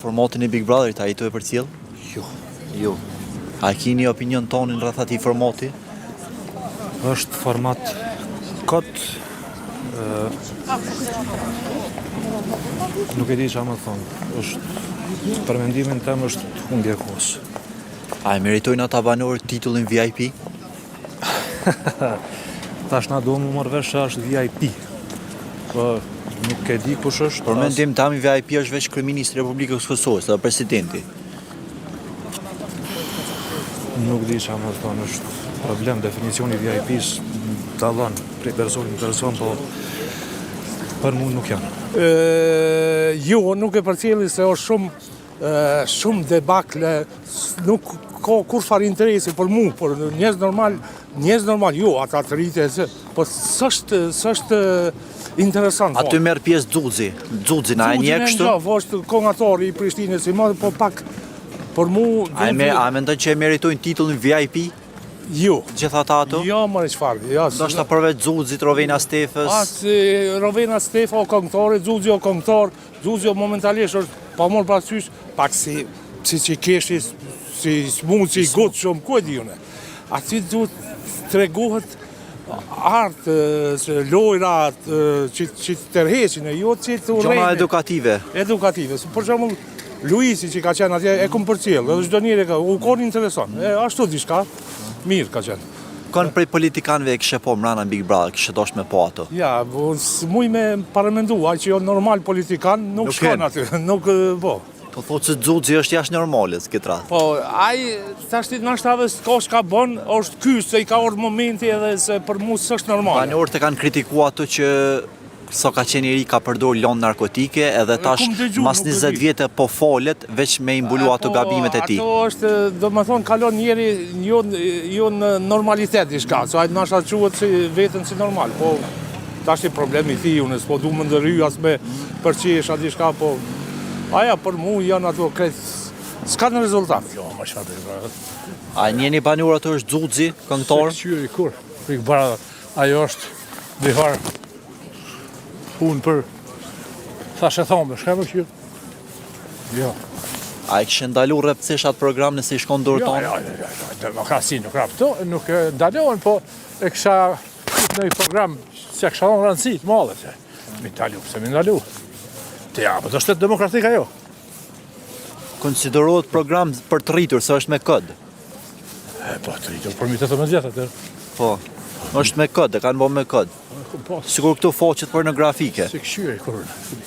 Formatin e Big Brotherit, a i të e përcjell? Jo. A kini opinion tonin rreth atij formati? Është format kot, nuk e di çfarë më thonë. Është për mendimin tim është humbje e kohës. A e meritojnë ata banorët titullin VIP? Tash na duhet më marrë vesh se është VIP. Po nuk e di kush është. Për mendim tam VIP është veç kryeministri i Republikës së Kosovës dhe presidenti. Nuk di çfarë më thonë, është problem definicioni i VIP-s dallon prej personi në person, po për mua nuk janë. Jo, nuk e përcjelli se është shumë debakle, nuk ka kur far interesi për mu, por njerëz normal, jo, ata të rritë, po s'është interesant. Aty merr pjesë Xuxi, na e njeh kështu? Jo, është kongatori i Prishtinës i madh, po pak për mu... A mendon që e meritojnë titullin VIP? Jo. Gjithë ata ato? Jo, më çfarë. Jo. Ndoshta përveç Xuxit, Rovena Stefës. Rovena Stefa o këngëtore, Xuxi o këngëtor, Xuxi momentalisht është pa marrë parasysh, pak si që keshi, si smuci, gotë shumë, ku e di une. Aty duhet tregohet artë, lojrat, që tërheqin, jo që të urejnë. Gjona edukative. Edukative. Për shembull, Luisi që ka qenë atje, e kom përcjell, edhe çdo njeri u kon intereson. Ashtu diçka, mirë ka qenë. Kanë prej politikanëve e kishe po mrana Big Brother, kishe dosh me po ato? Ja, muj me paramendu, ai që jo normal politikan, nuk shkon aty, nuk po. Po thotë se Xuxi është jashtë normales këtë radhë. Po, ai tash nashta edhe s'ka çka bën, është ky se i ka ardhur momenti edhe se për mua s'është normale. Banorët e kanë kritikuar ato që so ka qenë i ri ka përdor lëndë narkotike edhe tash mas 20 vjetë po folet veç me i mbulu ato gabimet e tij. Ato është, domethënë kalon njeri jo në normalitet diçka, so ai nashta quhet si veten si normal, po tash i problemi i tij, unë s'po du më ndërhy as me përqesha diçka, po aja për mua janë ato krejt s'ka në rezultat. Jo, më çfarë. A njeni banor ato është Xuxi, këngëtor? Qyri kur, Big Brother, ajo është bihar punë për thashe thomë, shka më qyrë? Jo. A e kishë ndalu rrepcesh atë program nëse i shkon dorë tonë? Jo, demokrasi nuk rapto, nuk ndalohen, po e kisha në i program se kisha në rëndësi të madhe, se mi ndalu, se mi ndalu. Të ja, po të shtetë demokratika jo. Konsiderohet program për të rritur, se është me kod? Po, të rritur, për mi 18 vjetë, Po, është me kod, e kanë bo me kod. Sigur këtu foqet pornografike. Se këshyre, kur